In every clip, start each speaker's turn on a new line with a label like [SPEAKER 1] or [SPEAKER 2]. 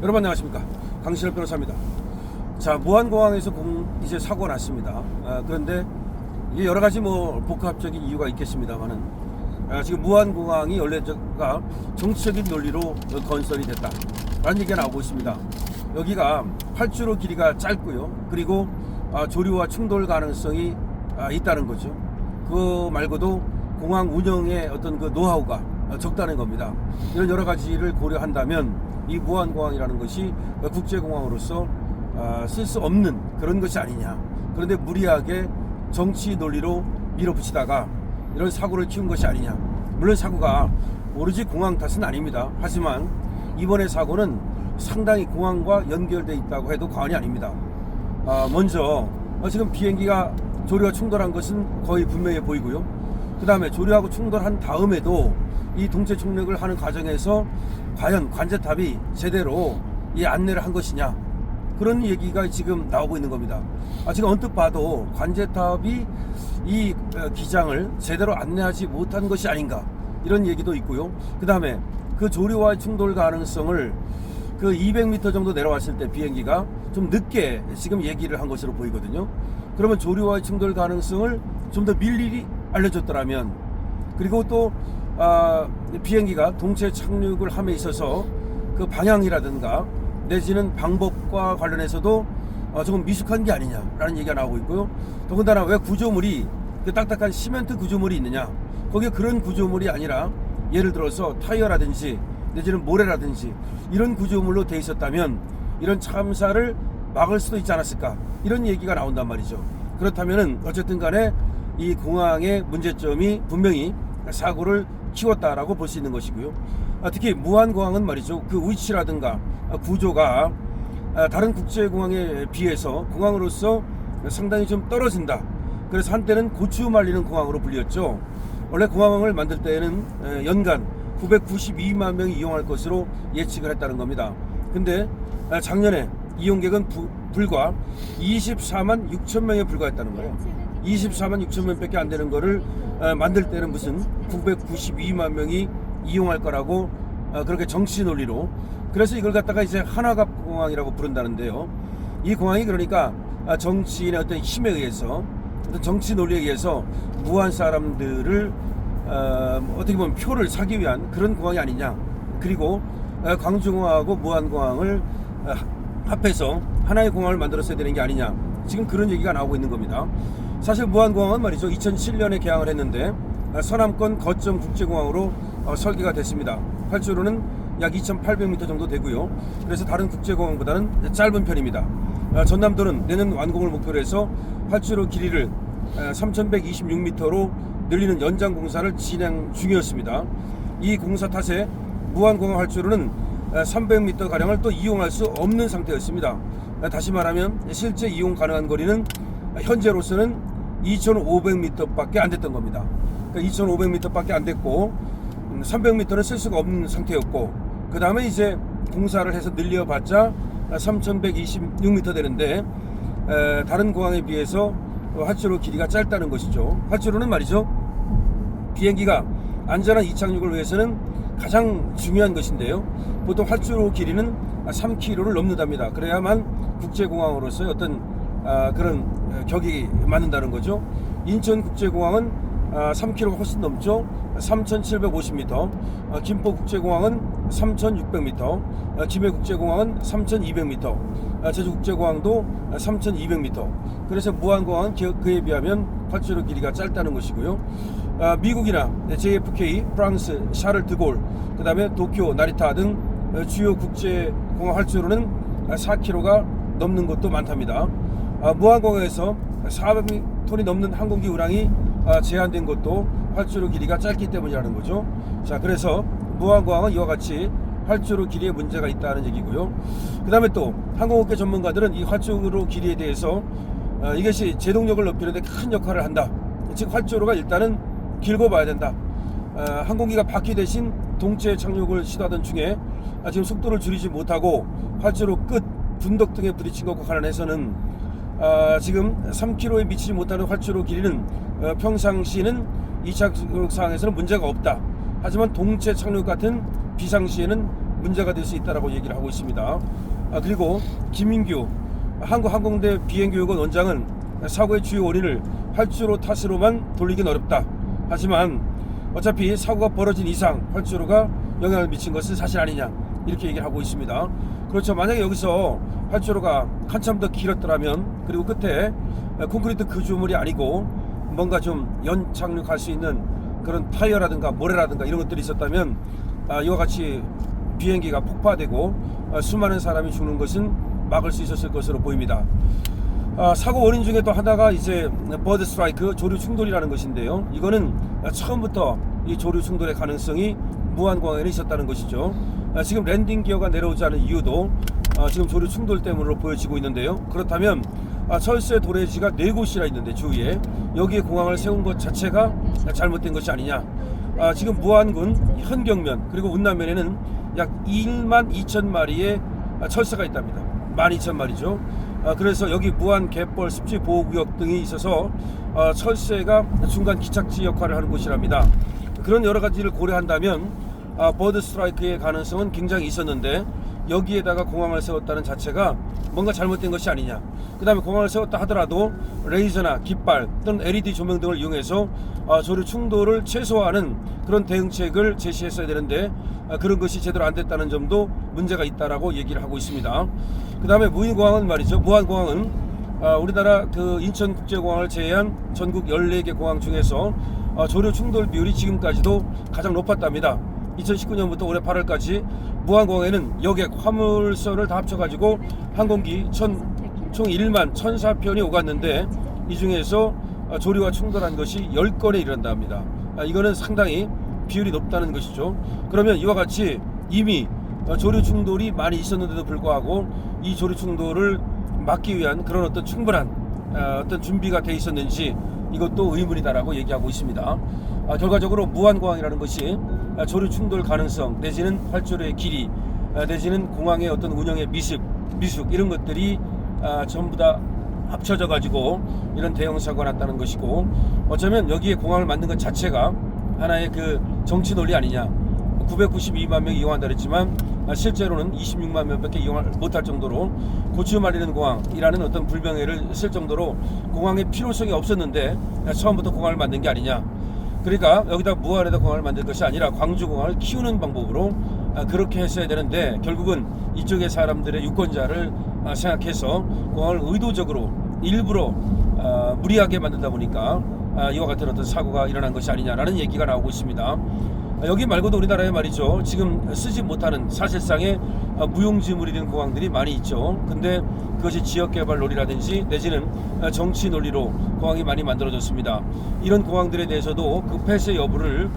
[SPEAKER 1] 여러분 안녕하십니까, 강신일 변호사입니다. 자, 무안공항에서 이제 사고가 났습니다. 그런데 이게 여러 가지 복합적인 이유가 있겠습니다만은 지금 무안공항이 원래가 정치적인 논리로 건설이 됐다라는 얘기가 나오고 있습니다. 여기가 활주로 길이가 짧고요, 그리고 조류와 충돌 가능성이 있다는 거죠. 그 말고도 공항 운영의 어떤 그 노하우가 적다는 겁니다. 이런 여러 가지를 고려한다면 이 무안공항이라는 것이 국제공항으로서 쓸 수 없는 그런 것이 아니냐. 그런데 무리하게 정치 논리로 밀어붙이다가 이런 사고를 키운 것이 아니냐. 물론 사고가 오로지 공항 탓은 아닙니다. 하지만 이번의 사고는 상당히 공항과 연결되어 있다고 해도 과언이 아닙니다. 먼저 지금 비행기가 조류와 충돌한 것은 거의 분명해 보이고요. 그 다음에 조류하고 충돌한 다음에도 이 동체 착륙을 하는 과정에서 과연 관제탑이 제대로 이 안내를 한 것이냐, 그런 얘기가 지금 나오고 있는 겁니다. 지금 언뜻 봐도 관제탑이 이 기장을 제대로 안내하지 못한 것이 아닌가, 이런 얘기도 있고요. 그 다음에 그 조류와의 충돌 가능성을 그 200m 정도 내려왔을 때 비행기가 좀 늦게 지금 얘기를 한 것으로 보이거든요. 그러면 조류와의 충돌 가능성을 좀 더 미리 알려줬더라면, 그리고 또 비행기가 동체 착륙을 함에 있어서 그 방향이라든가 내지는 방법과 관련해서도 조금 미숙한 게 아니냐라는 얘기가 나오고 있고요. 더군다나 왜 구조물이 그 딱딱한 시멘트 구조물이 있느냐, 거기에 그런 구조물이 아니라 예를 들어서 타이어라든지 내지는 모래라든지 이런 구조물로 돼 있었다면 이런 참사를 막을 수도 있지 않았을까, 이런 얘기가 나온단 말이죠. 그렇다면은 어쨌든 간에 이 공항의 문제점이 분명히 사고를 키웠다라고 볼 수 있는 것이고요. 특히 무안공항은 말이죠, 그 위치라든가 구조가 다른 국제공항에 비해서 공항으로서 상당히 좀 떨어진다. 그래서 한때는 고추 말리는 공항으로 불렸죠. 원래 공항을 만들 때에는 연간 992만 명이 이용할 것으로 예측을 했다는 겁니다. 근데 작년에 이용객은 불과 24만 6천 명에 불과했다는 거예요. 24만 6천 명밖에 안 되는 거를 만들 때는 무슨 992만 명이 이용할 거라고 그렇게 정치 논리로, 그래서 이걸 갖다가 이제 한화갑 공항이라고 부른다는데요. 이 공항이 그러니까 정치인의 어떤 힘에 의해서, 어떤 정치 논리에 의해서 무한 사람들을 어떻게 보면 표를 사기 위한 그런 공항이 아니냐. 그리고 광주공항하고 무안공항을 합해서 하나의 공항을 만들었어야 되는 게 아니냐, 지금 그런 얘기가 나오고 있는 겁니다. 사실 무안공항은 말이죠, 2007년에 개항을 했는데 서남권 거점 국제공항으로 설계가 됐습니다. 활주로는 약 2,800m 정도 되고요. 그래서 다른 국제공항보다는 짧은 편입니다. 전남도는 내년 완공을 목표로 해서 활주로 길이를 3,126m로 늘리는 연장 공사를 진행 중이었습니다. 이 공사 탓에 무안공항 활주로는 300m 가량을 또 이용할 수 없는 상태였습니다. 다시 말하면 실제 이용 가능한 거리는 현재로서는 2,500m 밖에 안 됐던 겁니다. 그러니까 2,500m 밖에 안 됐고 300m는 쓸 수가 없는 상태였고, 그 다음에 이제 공사를 해서 늘려봤자 3,126m 되는데 다른 공항에 비해서 활주로 길이가 짧다는 것이죠. 활주로는 말이죠, 비행기가 안전한 이착륙을 위해서는 가장 중요한 것인데요. 보통 활주로 길이는 3km를 넘는답니다. 그래야만 국제공항으로서의 어떤 그런 격이 맞는다는 거죠. 인천국제공항은 3km가 훨씬 넘죠. 3,750m. 김포국제공항은 3,600m. 김해국제공항은 3,200m. 제주국제공항도 3,200m. 그래서 무안공항은 그에 비하면 활주로 길이가 짧다는 것이고요. 미국이나 JFK, 프랑스, 샤를 드골, 그 다음에 도쿄, 나리타 등 주요 국제공항 활주로는 4km가 넘는 것도 많답니다. 무안공항에서 400톤이 넘는 항공기 운항이 제한된 것도 활주로 길이가 짧기 때문이라는 거죠. 자, 그래서 무안공항은 이와 같이 활주로 길이에 문제가 있다는 얘기고요. 그 다음에 또 항공업계 전문가들은 이 활주로 길이에 대해서 이것이 제동력을 높이는 데 큰 역할을 한다. 즉 활주로가 일단은 길고 봐야 된다. 항공기가 바퀴 대신 동체 착륙을 시도하던 중에 지금 속도를 줄이지 못하고 활주로 끝 분덕 등에 부딪힌 것과 관련해서는 지금 3km에 미치지 못하는 활주로 길이는 평상시에는 이착륙 상황에서는 문제가 없다. 하지만 동체 착륙 같은 비상시에는 문제가 될 수 있다라고 얘기를 하고 있습니다. 그리고 김민규 한국항공대 비행교육원 원장은 사고의 주요 원인을 활주로 탓으로만 돌리긴 어렵다. 하지만 어차피 사고가 벌어진 이상 활주로가 영향을 미친 것은 사실 아니냐, 이렇게 얘기를 하고 있습니다. 그렇죠. 만약에 여기서 활주로가 한참 더 길었더라면, 그리고 끝에 콘크리트 구조물이 아니고 뭔가 좀 연착륙할 수 있는 그런 타이어라든가 모래라든가 이런 것들이 있었다면 이와 같이 비행기가 폭파되고 수많은 사람이 죽는 것은 막을 수 있었을 것으로 보입니다. 사고 원인 중에 또 하나가 이제 버드 스트라이크, 조류 충돌이라는 것인데요. 이거는 처음부터 이 조류 충돌의 가능성이 무안공항에는 있었다는 것이죠. 지금 랜딩 기어가 내려오지 않은 이유도 지금 조류 충돌 때문으로 보여지고 있는데요. 그렇다면 철새 도래지가 4곳이나 있는데 주위에 여기에 공항을 세운 것 자체가 잘못된 것이 아니냐. 지금 무안군 현경면 그리고 운남면에는 약 1만 2천 마리의 철새가 있답니다. 12,000마리죠. 그래서 여기 무안 갯벌 습지 보호구역 등이 있어서 철새가 중간 기착지 역할을 하는 곳이랍니다. 그런 여러 가지를 고려한다면 버드 스트라이크의 가능성은 굉장히 있었는데 여기에다가 공항을 세웠다는 자체가 뭔가 잘못된 것이 아니냐. 그 다음에 공항을 세웠다 하더라도 레이저나 깃발 또는 LED 조명 등을 이용해서 조류 충돌을 최소화하는 그런 대응책을 제시했어야 되는데 그런 것이 제대로 안 됐다는 점도 문제가 있다라고 얘기를 하고 있습니다. 그 다음에 무인공항은 말이죠. 무안공항은 우리나라 그 인천국제공항을 제외한 전국 14개 공항 중에서 조류 충돌 비율이 지금까지도 가장 높았답니다. 2019년부터 올해 8월까지 무안공항에는 여객, 화물선을 다 합쳐가지고 항공기 총 1만 1,004편이 오갔는데 이 중에서 조류와 충돌한 것이 10건에 이른답니다. 이거는 상당히 비율이 높다는 것이죠. 그러면 이와 같이 이미 조류 충돌이 많이 있었는데도 불구하고 이 조류 충돌을 막기 위한 그런 어떤 충분한 어떤 준비가 돼 있었는지 이것도 의문이다라고 얘기하고 있습니다. 결과적으로 무안공항이라는 것이 조류 충돌 가능성 내지는 활주로의 길이 내지는 공항의 어떤 운영의 미숙 이런 것들이 전부 다 합쳐져 가지고 이런 대형 사고가 났다는 것이고, 어쩌면 여기에 공항을 만든 것 자체가 하나의 그 정치 논리 아니냐. 992만 명이 이용한다 그랬지만 실제로는 26만 명밖에 이용을 못할 정도로 고추 말리는 공항이라는 어떤 불명예를 쓸 정도로 공항의 필요성이 없었는데 처음부터 공항을 만든 게 아니냐. 그러니까 여기다 무안에다 공항을 만든 것이 아니라 광주공항을 키우는 방법으로 그렇게 했어야 되는데 결국은 이쪽의 사람들의 유권자를 생각해서 공항을 의도적으로 일부러 무리하게 만들다 보니까 이와 같은 어떤 사고가 일어난 것이 아니냐라는 얘기가 나오고 있습니다. 여기 말고도 우리나라에 말이죠, 지금 쓰지 못하는 사실상의 무용지물이 된 공항들이 많이 있죠. 근데 그것이 지역개발 논리라든지 내지는 정치 논리로 공항이 많이 만들어졌습니다. 이런 공항들에 대해서도 그 폐쇄 여부를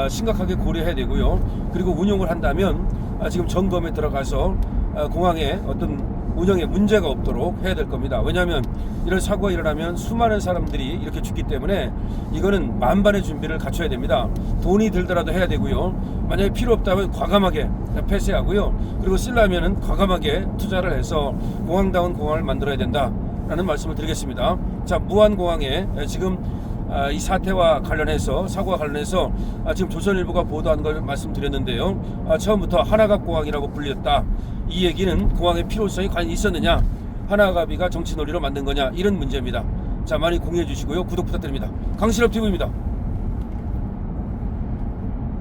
[SPEAKER 1] 심각하게 고려해야 되고요. 그리고 운용을 한다면 지금 점검에 들어가서 공항에 어떤 운영에 문제가 없도록 해야 될 겁니다. 왜냐하면 이런 사고가 일어나면 수많은 사람들이 이렇게 죽기 때문에 이거는 만반의 준비를 갖춰야 됩니다. 돈이 들더라도 해야 되고요. 만약에 필요 없다면 과감하게 폐쇄하고요. 그리고 쓰려면은 과감하게 투자를 해서 공항다운 공항을 만들어야 된다라는 말씀을 드리겠습니다. 자, 무안공항에 지금 이 사태와 관련해서 사고와 관련해서 지금 조선일보가 보도한 걸 말씀드렸는데요. 처음부터 하나갑공항이라고 불렸다. 이 얘기는 공항의 필요성이 과연 있었느냐, 하나갑이가 정치 논리로 만든 거냐, 이런 문제입니다. 자, 많이 공유해 주시고요. 구독 부탁드립니다. 강신업 TV입니다.